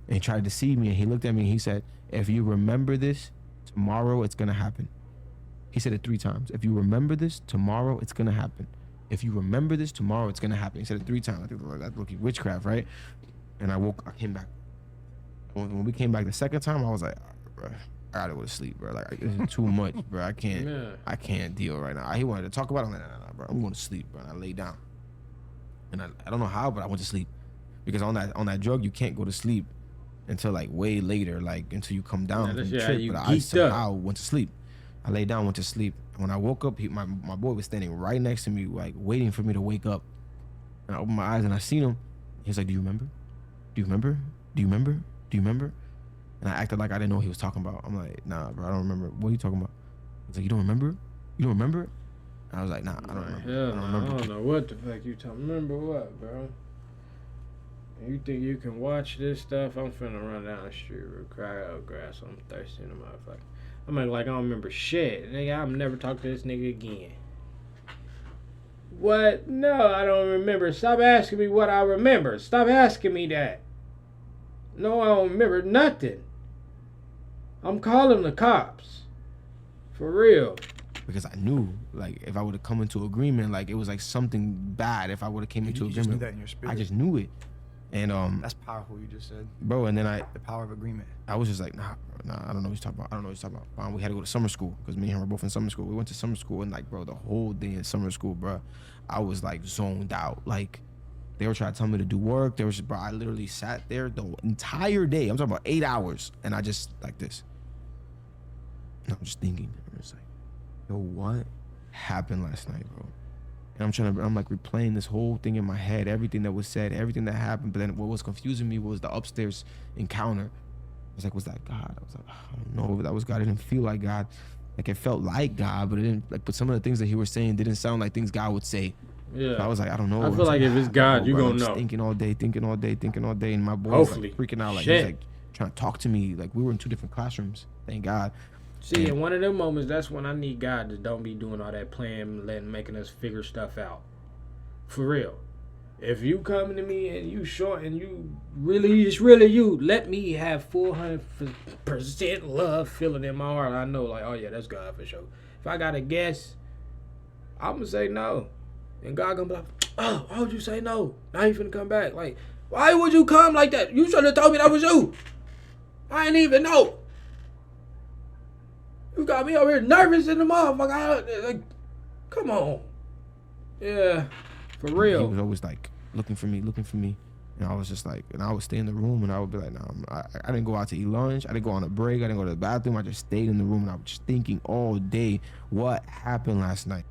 and he tried to deceive me. And he looked at me and he said, if you remember this, tomorrow it's gonna happen. He said it 3 times. If you remember this, tomorrow it's gonna happen. If you remember this, tomorrow it's gonna happen. He said it 3 times. I think that's looking witchcraft, right? And I came back. When we came back the second time, I was like, bro, I gotta go to sleep, bro. Like, this is too much, bro. I can't deal right now. He wanted to talk about it. I'm like, nah, bro. I'm going to sleep, bro. And I lay down. And I don't know how, but I went to sleep, because on that drug you can't go to sleep until like way later, like until you come down from the trip. But I somehow went to sleep. I lay down, went to sleep. And when I woke up, my boy was standing right next to me, like waiting for me to wake up. And I opened my eyes and I seen him. He was like, "Do you remember? Do you remember? Do you remember? Do you remember?" And I acted like I didn't know what he was talking about. I'm like, "Nah, bro, I don't remember. What are you talking about?" He's like, "You don't remember? You don't remember?" And I was like, "Nah, I don't remember. Hell no, I don't know what the fuck you talking. Remember what, bro? You think you can watch this stuff? I'm finna run down the street real cry out grass. I'm thirsty in the motherfucker. I'm like I don't remember shit. Nigga, I'm never talk to this nigga again. What? No, I don't remember. Stop asking me what I remember. Stop asking me that. No, I don't remember nothing. I'm calling the cops. For real. Because I knew, like, if I would have come into agreement, like, it was like something bad. If I would have came into You just knew agreement, that in your spirit. I just knew it. And That's powerful. You just said, bro, and then the power of agreement. I was just like, nah, I don't know what he's talking about. I don't know what he's talking about. We had to go to summer school because me and him were both in summer school. We went to summer school, and like, bro, the whole day in summer school, bro, I was like zoned out. Like, they were trying to tell me to do work. They were just, bro, I literally sat there the entire day. I'm talking about 8 hours, and I just like this. And I'm just thinking, I'm just like, yo, what happened last night, bro? And I'm like replaying this whole thing in my head, everything that was said, everything that happened. But then what was confusing me was the upstairs encounter. I was like, was that God? I was like, I don't know if that was God. It didn't feel like God. Like, it felt like God, but it didn't, like, but some of the things that he was saying didn't sound like things God would say. Yeah. So I was like, I don't know. I feel like if it's God, you gonna know. Thinking all day, and my boy was like freaking out, like, Shit. he's like trying to talk to me. Like, we were in 2 different classrooms. Thank God. See, in one of them moments, that's when I need God to don't be doing all that playing, making us figure stuff out. For real. If you coming to me and you short and you really, it's really you, let me have 400% love feeling in my heart. I know, like, oh yeah, that's God for sure. If I got to guess, I'm going to say no. And God gonna be like, oh, why would you say no? Now you finna come back. Like, why would you come like that? You should have told me that was you. I didn't even know. You got me over here nervous in the motherfucker. Like, come on. Yeah, for real. He was always like looking for me. And I was just like, and I would stay in the room and I would be like, nah, I didn't go out to eat lunch. I didn't go on a break. I didn't go to the bathroom. I just stayed in the room and I was just thinking all day, what happened last night?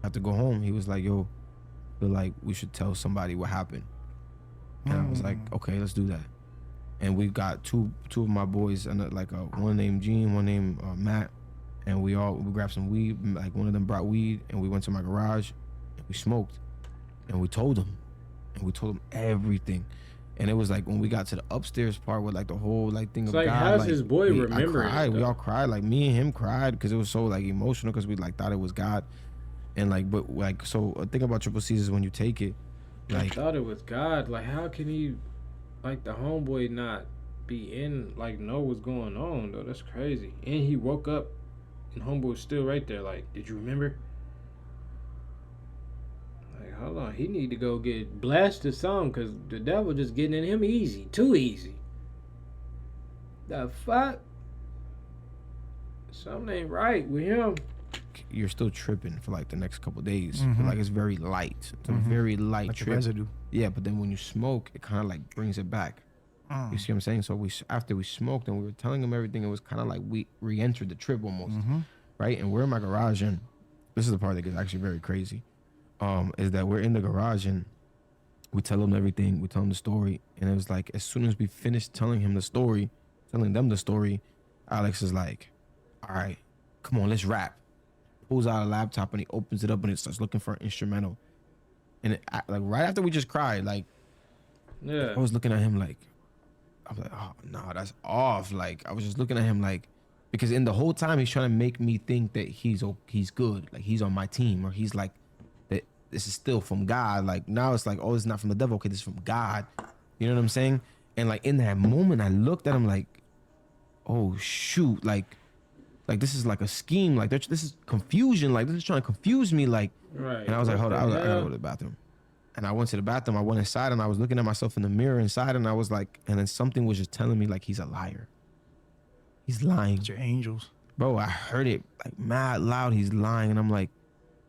I have to go home. He was like, yo, I feel like we should tell somebody what happened. And I was like, okay, let's do that. And we got two of my boys, and like one named Gene, one named Matt, and we grabbed some weed. Like, one of them brought weed, and we went to my garage, and we smoked, and we told them everything. And it was like when we got to the upstairs part with like the whole like thing It's of like, God. how's like, his boy remembering? I cried. It, We all cried. Like, me and him cried because it was so like emotional because we like thought it was God. And like, but like, so a thing about Triple C's is when you take it, like, I thought it was God. Like, how can he, like, the homeboy not be in, like, know what's going on, though? That's crazy. And he woke up, and homeboy was still right there. Like, did you remember? Like, hold on. He need to go get blasted some, because the devil just getting in him easy. Too easy. The fuck? Something ain't right with him. you're still tripping for like the next couple of days. Like, it's very light. It's a very light like trip. the residue. Yeah, but then when you smoke, it kind of like brings it back. You see what I'm saying? So after we smoked and we were telling him everything, it was kind of like we re-entered the trip almost, right? And we're in my garage, and this is the part that gets actually very crazy. Is that we're in the garage and we tell him everything, we tell him the story, and it was like as soon as we finished telling them the story, Alex is like, "All right, come on, let's rap." Pulls out a laptop and he opens it up and it starts looking for an instrumental. And like right after we just cried, like, Yeah. I was looking at him like, I was like, oh no, that's off. Like, I was just looking at him like, because in the whole time he's trying to make me think that he's good, like he's on my team, or he's like that this is still from God. Like now it's like, oh, it's not from the devil, okay, this is from God. You know what I'm saying? And like in that moment, I looked at him like, oh shoot, like this is like a scheme, like this is confusion, like this is trying to confuse me, like. Right. And I was like, hold on, I gotta go to the bathroom. And I went to the bathroom, I went inside and I was looking at myself in the mirror inside, and I was like, and then something was just telling me like he's a liar. He's lying. It's your angels. Bro, I heard it like mad loud, he's lying. And I'm like,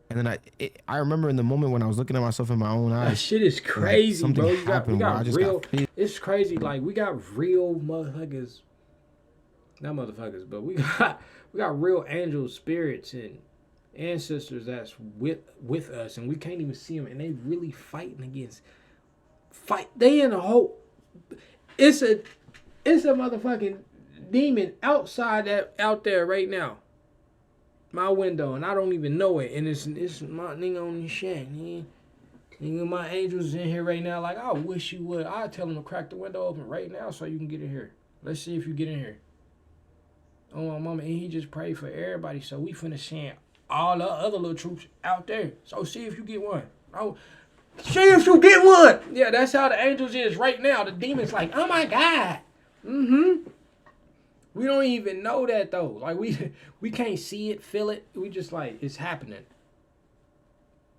and then I remember in the moment when I was looking at myself in my own eyes. That shit is crazy, like, bro. something We got happened real. where It's crazy. Like, we got real motherfuckers. Not motherfuckers, but we got real angel spirits and ancestors that's with us, and we can't even see them, and they really fighting against. They in a whole. It's a motherfucking demon out there right now. My window, and I don't even know it, and it's my nigga on the shit. Nigga, my angels in here right now. Like, I wish you would. I'd tell them to crack the window open right now so you can get in here. Let's see if you get in here. Oh my mama, and he just prayed for everybody. So we finna send all the other little troops out there. So see if you get one. Oh, see if you get one. Yeah, that's how the angels is right now. The demons like, oh my God. We don't even know that though. Like we can't see it, feel it. We just like it's happening.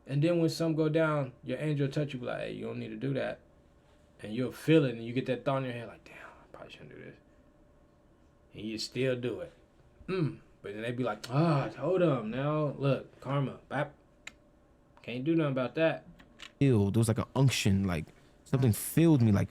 And then when some go down, your angel touch you, be like, hey, you don't need to do that. And you'll feel it, and you get that thought in your head, like, damn, I probably shouldn't do this. And you still do it. But then they be like, hold on, now look, karma, bap. Can't do nothing about that. There was like an unction, like something filled me, like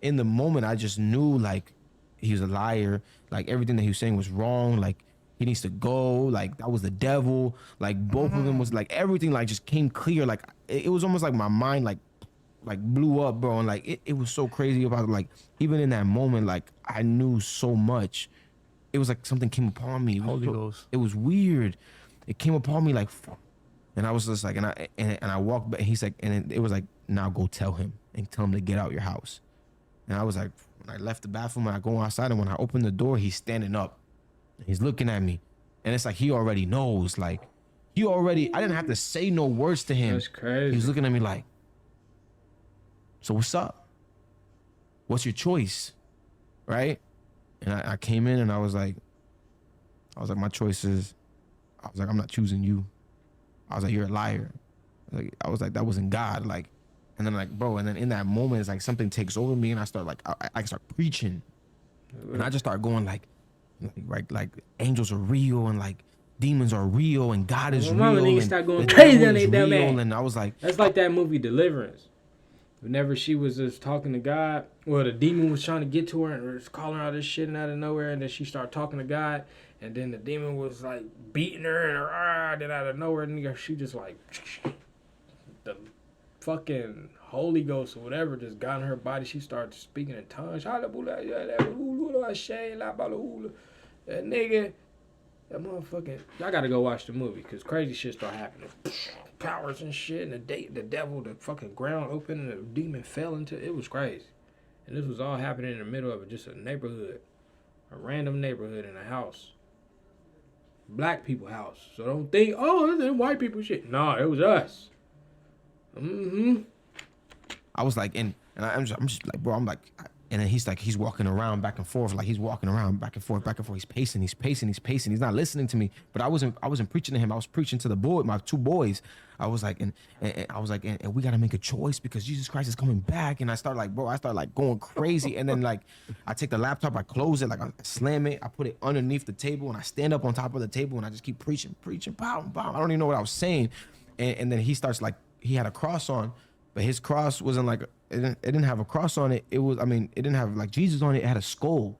in the moment I just knew like he was a liar, like everything that he was saying was wrong, like he needs to go, like that was the devil, like both of them was like everything like just came clear, like it was almost like my mind like blew up, bro, and like it was so crazy about like even in that moment like I knew so much. It was like something came upon me. Holy Ghost. It was weird. It came upon me like. And I was just like, and I walked back. He's like, and it was like, now go tell him and tell him to get out your house. And I was like, when I left the bathroom and I go outside, and when I open the door, he's standing up. He's looking at me, and it's like he already knows. Like I didn't have to say no words to him. That's crazy. He was looking at me like, so what's up? What's your choice, right? And I came in and I was like, my choice is, I'm not choosing you. I was like, you're a liar. I was like, that wasn't God. Like, and then like, bro, and then in that moment, it's like something takes over me, and I start like, I start preaching, and I just start going like angels are real, and like demons are real, and God is real. And start going crazy on it, that man. And I was like, that's like that movie Deliverance. Whenever she was just talking to God, well, the demon was trying to get to her and was calling her out this shit and out of nowhere, and then she started talking to God. And then the demon was like beating her and then out of nowhere, nigga, she just like the fucking Holy Ghost or whatever just got in her body. She started speaking in tongues. That nigga, that motherfucking, y'all gotta go watch the movie because crazy shit start happening. Powers and shit, and the devil, the fucking ground opened and the demon fell into it. Was crazy. And this was all happening in the middle of just a neighborhood, a random neighborhood in a house. Black people house. So don't think, oh, this is white people shit. No, it was us. I was like, and I'm just like, bro, I'm like, and then he's walking around back and forth, like he's walking around back and forth. He's pacing. He's not listening to me. But I wasn't preaching to him. I was preaching to my two boys. I was like, and we gotta make a choice because Jesus Christ is coming back. And I start like going crazy. And then like, I take the laptop, I close it, like I slam it, I put it underneath the table, and I stand up on top of the table, and I just keep preaching, pow. I don't even know what I was saying. And then he starts like, he had a cross on, but his cross wasn't like, it didn't have a cross on it. It didn't have like Jesus on it. It had a skull.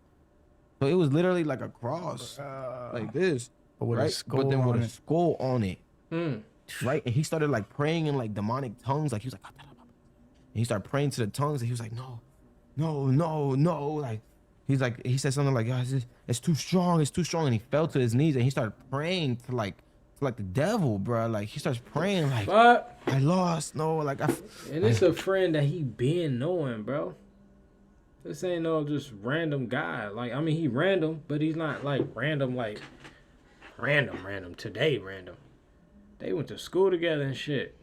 So it was literally like a cross, like this, but with right? a skull But then on with a it. skull on it, right? And he started like praying in like demonic tongues. Like he was like, and he started praying to the tongues, and he was like, no. Like he said something like, it's too strong, and he fell to his knees, and he started praying to like the devil, bro. Like he starts praying like, But I lost, no, like and it's a friend that he been knowing, bro. This ain't no just random guy. Like, I mean, he random, but he's not like random today random. They went to school together and shit.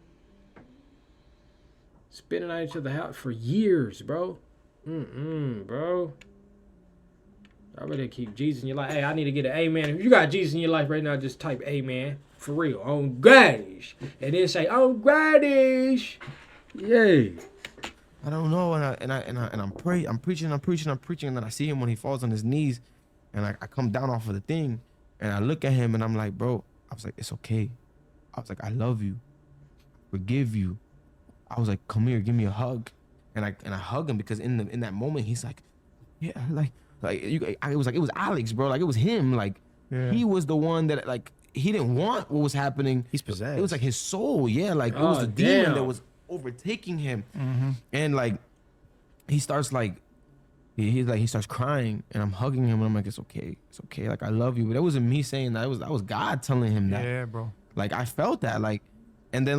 Spending out each other's house for years, bro. Bro. I better keep Jesus in your life. Hey, I need to get an amen. If you got Jesus in your life right now, just type amen. For real. On Gradish. And then say, on Gradish. Yay. I don't know, and I'm preaching, and then I see him when he falls on his knees, and I come down off of the thing, and I look at him, and I'm like, bro, I was like, it's okay. I was like, I love you, forgive you. I was like, come here, give me a hug, and I hug him because in that moment he's like, yeah, it was Alex, bro, like it was him, like he was the one that like he didn't want what was happening. He's possessed. It was like his soul, yeah, like it was a demon that was overtaking him, and like he starts like he starts crying, and I'm hugging him, and I'm like, it's okay, like I love you. But it wasn't me saying that, that was God telling him that. Yeah, bro. Like I felt that, like, and then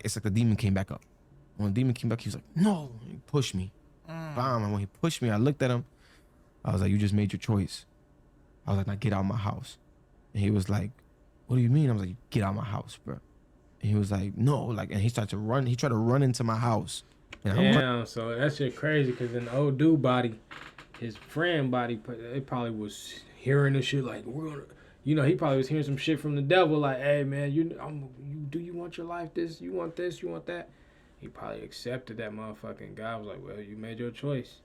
it's like the demon came back up. When the demon came back, he was like, no, he pushed me, bam. And when he pushed me, I looked at him, I was like, you just made your choice. I was like, now get out of my house. And he was like, what do you mean? I was like, get out of my house, bro. And he was like, no, like, and he tried to run into my house. And Damn, so that shit crazy, because in the old dude body, his friend body, it probably was hearing the shit like, we're gonna, you know, he probably was hearing some shit from the devil like, hey man, do you want your life this? You want this? You want that? He probably accepted that motherfucking God was like, well, you made your choice.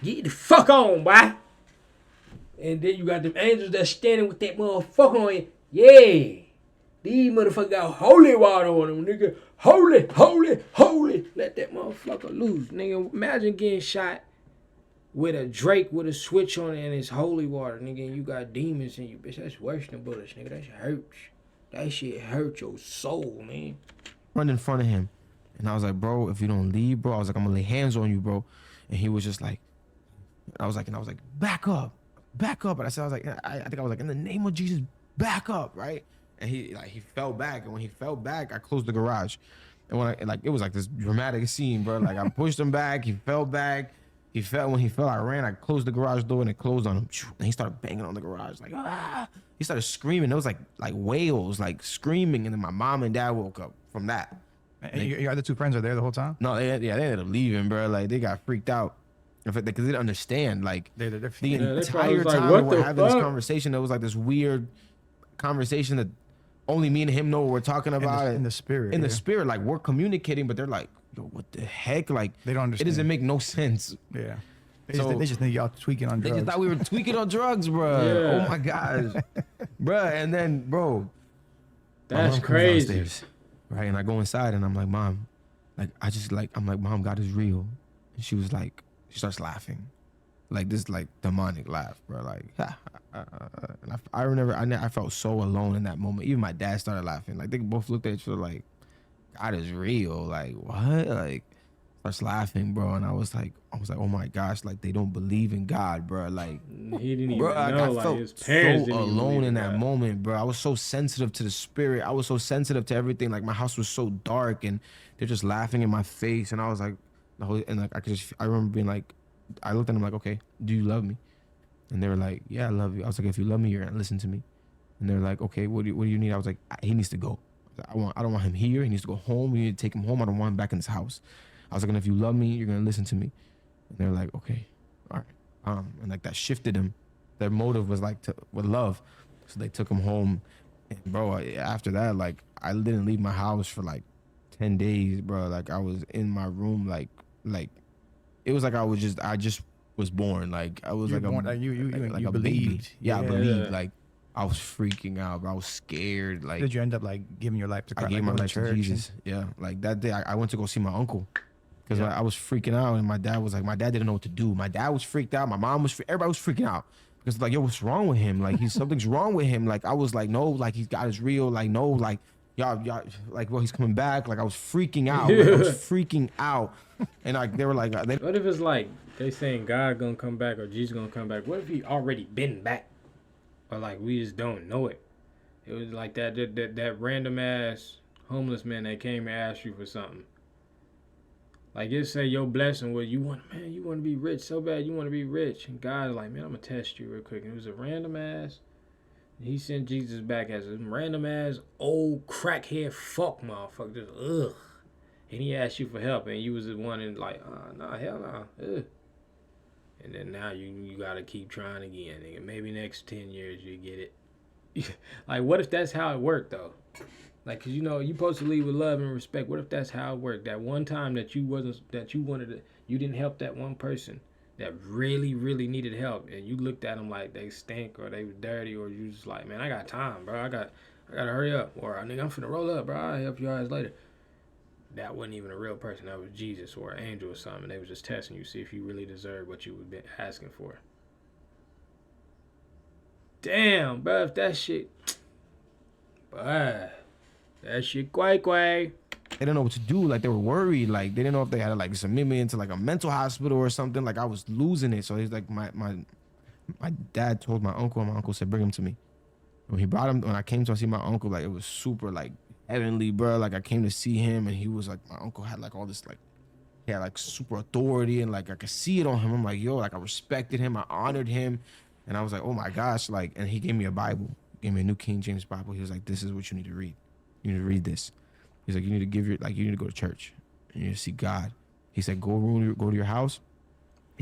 Get the fuck on, boy. And then you got them angels that standing with that motherfucker on you. Yeah. These motherfuckers got holy water on them, nigga. Holy, holy, holy. Let that motherfucker loose, nigga. Imagine getting shot with a Drake with a switch on it and it's holy water, nigga. And you got demons in you, bitch. That's worse than bullets, nigga. That shit hurts. That shit hurt your soul, man. Run in front of him. And I was like, bro, if you don't leave, bro, I was like, I'm gonna lay hands on you, bro. And he was just like, I was like, back up. And I said, I think I was like, in the name of Jesus, back up, right? And he fell back. And when he fell back, I closed the garage. And when it was like this dramatic scene, bro. Like I pushed him back, he fell back. When he fell, I ran, I closed the garage door and it closed on him. And he started banging on the garage, like, ah. He started screaming. There was like wails, like screaming. And then my mom and dad woke up from that. And your other two friends are there the whole time? No, they ended up leaving, bro. Like they got freaked out. Because they didn't understand. Like the entire time we were having this conversation, it was like this weird conversation that only me and him know what we're talking about. In the spirit. In the spirit, like we're communicating, but they're like, yo, what the heck? Like they don't understand. It doesn't make no sense. Yeah. They just think y'all tweaking on drugs. They just thought we were tweaking on drugs, bro. Yeah. Oh my gosh. Bro, and then, bro. That's crazy. Right, and I go inside and I'm like, Mom, I'm like, Mom, God is real. And she was like, she starts laughing. Like this like demonic laugh, bro. Like, and I remember I felt so alone in that moment. Even my dad started laughing. Like they both looked at each other like, God is real. Like, what? Like, starts laughing, bro. And I was like, oh my gosh, like they don't believe in God, bro. Like he didn't even know. I felt his parents so alone in that moment, bro. I was so sensitive to the spirit. I was so sensitive to everything. Like my house was so dark and they're just laughing in my face. And I was like, I remember being like, I looked at them like, okay, do you love me? And they were like, yeah, I love you. I was like, if you love me, you're gonna listen to me. And they're like, okay, what do you need? I was like, he needs to go. I don't want him here. He needs to go home. We need to take him home. I don't want him back in his house. I was like, and if you love me, you're gonna listen to me. And they're like, okay, all right. And like that shifted them. Their motive was like with love. So they took him home. And bro, after that, like I didn't leave my house for like 10 days, bro. Like I was in my room, like it was like I just was born. Like I was like you a believed. baby. Yeah, I believed. Like I was freaking out, bro. I was scared. Like did you end up like giving your life to Christ? I gave my life to Jesus. Yeah. Like that day I went to go see my uncle. Because I was freaking out and my dad didn't know what to do. My dad was freaked out. My mom was everybody was freaking out. Because like, yo, what's wrong with him? Like something's wrong with him. Like I was like, no, like he's God is real. Like, no, like y'all like, well, he's coming back. Like I was freaking out. Like, I was freaking out. And like they were like, what if it's like they saying God gonna come back or Jesus gonna come back? What if he already been back? Or like we just don't know it. It was like that random ass homeless man that came and asked you for something. Like it say your blessing was you want to be rich so bad, you want to be rich. And God's like, man, I'm gonna test you real quick. And it was a random ass. He sent Jesus back as a random ass old crackhead fuck motherfucker. Just ugh. And he asked you for help and you was the one and like, nah, hell nah. Ugh. And then now you gotta keep trying again, nigga. Maybe next 10 years you get it. Like what if that's how it worked though? Like, cause you know you supposed to leave with love and respect. What if that's how it worked? That one time that you didn't help that one person that really, really needed help, and you looked at them like they stink or they was dirty, or you just like, man, I got time, bro. I gotta hurry up, or nigga, I'm finna roll up, bro. I'll help you guys later. That wasn't even a real person. That was Jesus or an angel or something. They was just testing you, see if you really deserve what you were asking for. Damn, bro, if that shit, but. That shit quay. They didn't know what to do. Like they were worried. Like they didn't know if they had to like submit me into like a mental hospital or something. Like I was losing it. So he's like my dad told my uncle, and my uncle said, bring him to me. When I came to see my uncle, like it was super like heavenly, bro. Like I came to see him and he was like, my uncle had like all this like, he had like super authority and like I could see it on him. I'm like, yo, like I respected him. I honored him. And I was like, oh my gosh. Like, and he gave me a Bible, gave me a New King James Bible. He was like, this is what you need to read. You need to read this. He's like, you need to go to church. You need to see God. He said, go to your house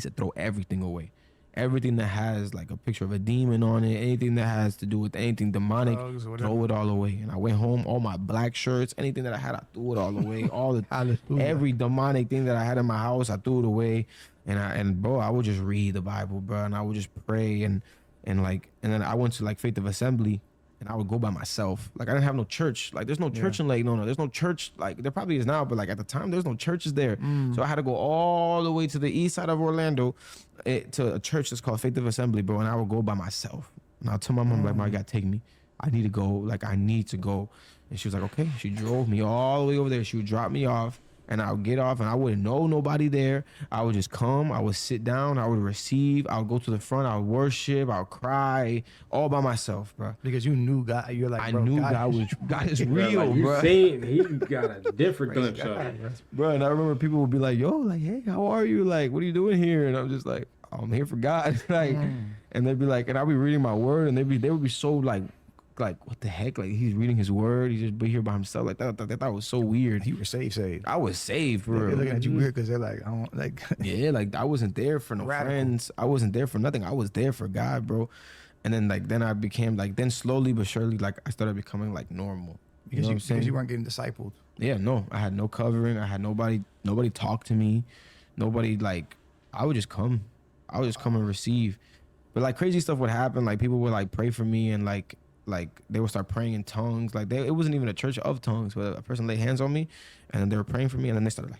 He said, throw everything away. Everything that has like a picture of a demon on it, anything that has to do with anything demonic, Drugs or throw it all away. And I went home, all my black shirts, anything that I had, I threw it all away. All the Hallelujah. every demonic thing that I had in my house, I threw it away. And bro, I would just read the Bible, bro, and I would just pray and then I went to like Faith of Assembly. And I would go by myself. Like I didn't have no church. Like there's no church in Lake Nona. There's no church. Like there probably is now, but like at the time there's no churches there. So I had to go all the way to the east side of Orlando to a church that's called Faith of Assembly, bro. And I would go by myself. And I'll tell my mom, like, Mom, you gotta take me. I need to go. Like I need to go. And she was like, okay. She drove me all the way over there. She would drop me off. And I would get off and I wouldn't know nobody there. I would just come. I would sit down. I would receive. I would go to the front. I would worship. I would cry all by myself, bro. Because you knew God. You're like, I bro, knew God is real, like, you bro. seen, he got a different glimpse of it. Bro, and I remember people would be like, yo, like, hey, how are you? Like, what are you doing here? And I'm just like, I'm here for God. Like, and they'd be like, and I'll be reading my word and they would be so like, what the heck? Like he's reading his word. He just be here by himself. Like that was so weird. You were saved. I was saved, bro. They're looking at you weird because they're like, I don't like. Yeah, like I wasn't there for no Radical. friends. I wasn't there for nothing. I was there for God, bro. And then then I became then slowly but surely I started becoming like normal. You know what I'm saying? Because you weren't getting discipled. Yeah, no. I had no covering. I had nobody talk to me. Nobody I would just come. I would just come and receive. But like crazy stuff would happen. Like people would like pray for me and like they would start praying in tongues. Like it wasn't even a church of tongues, but a person laid hands on me and then they were praying for me and then they started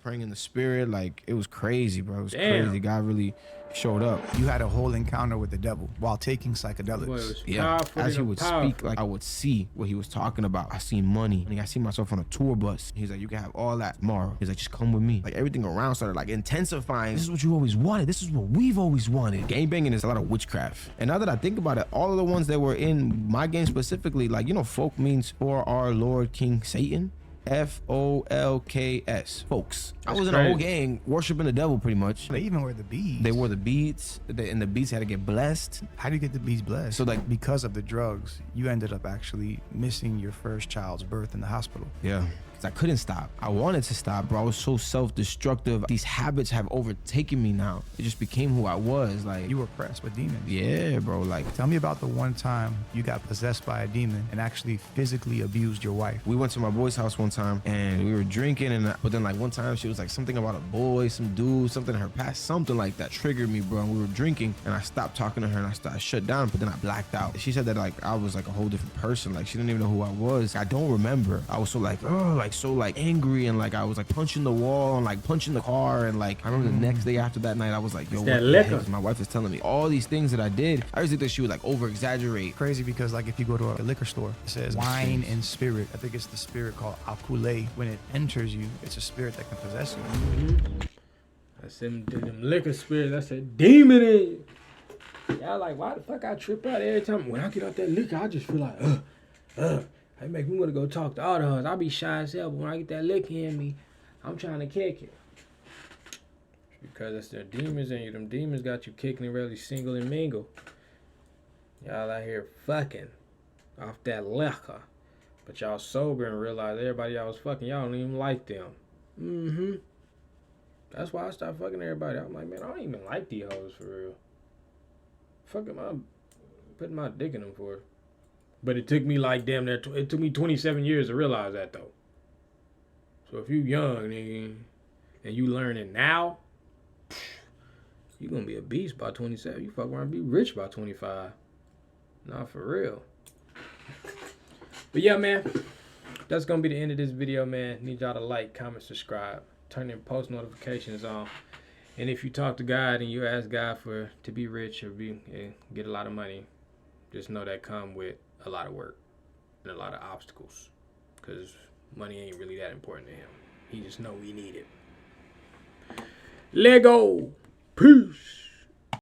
praying in the spirit. Like it was crazy, bro. It was crazy. God really showed up. You had a whole encounter with the devil while taking psychedelics. Boy, it was Yeah, powerful, as he would powerful. speak, like I would see what he was talking about. I seen money, and I see myself on a tour bus. He's like, you can have all that tomorrow. He's like, just come with me. Like everything around started like intensifying. This is what you always wanted. This is what we've always wanted. Game banging is a lot of witchcraft. And now that I think about it, all of the ones that were in my game specifically, like folk means for our Lord King Satan. FOLKS, folks. I was in a whole gang worshiping the devil pretty much. They even wear the beads. They wore the beads, and the beads had to get blessed. How do you get the beads blessed? So because of the drugs, you ended up actually missing your first child's birth in the hospital. Yeah. I couldn't stop. I wanted to stop, bro. I was so self-destructive. These habits have overtaken me now. It just became who I was. Like You were pressed with demons. yeah, bro. Like Tell me about the one time you got possessed by a demon and actually physically abused your wife. we went to my boy's house one time and we were drinking, but then one time she was like something about a boy, some dude, something in her past, something like that triggered me, bro. And we were drinking and I stopped talking to her and I shut down, but then I blacked out. She said that I was like a whole different person. Like she didn't even know who I was. I don't remember. I was so angry and I was punching the wall and punching the car and I remember the next day after that night I was like, yo, that what the liquor. heck? My wife is telling me all these things that I did. I used to think she would over exaggerate. Crazy because if you go to a liquor store, it says wine and spirit. I think it's the spirit called akule. When it enters you, it's a spirit that can possess you. I said them liquor spirits. I said demon in you. Y'all why the fuck I trip out every time when I get out that liquor? I just feel like It make me want to go talk to all the huns. I be shy as hell, but when I get that liquor in me, I'm trying to kick it. Because it's the demons in you. Them demons got you kicking and really single and mingle. Y'all out here fucking off that liquor. But y'all sober and realize everybody y'all was fucking, y'all don't even like them. That's why I stopped fucking everybody. I'm like, man, I don't even like these hoes for real. Fuck am I putting my dick in them for? But it took me damn near, it took me 27 years to realize that though. So if you young, nigga, and you learning now, you gonna be a beast by 27. You fuck around and be rich by 25. Nah, for real. But yeah, man, that's gonna be the end of this video, man. Need y'all to like, comment, subscribe, turn them post notifications on. And if you talk to God and you ask God to be rich or get a lot of money, just know that come with a lot of work and a lot of obstacles, because money ain't really that important to him. He just know we need it. Lego. Peace.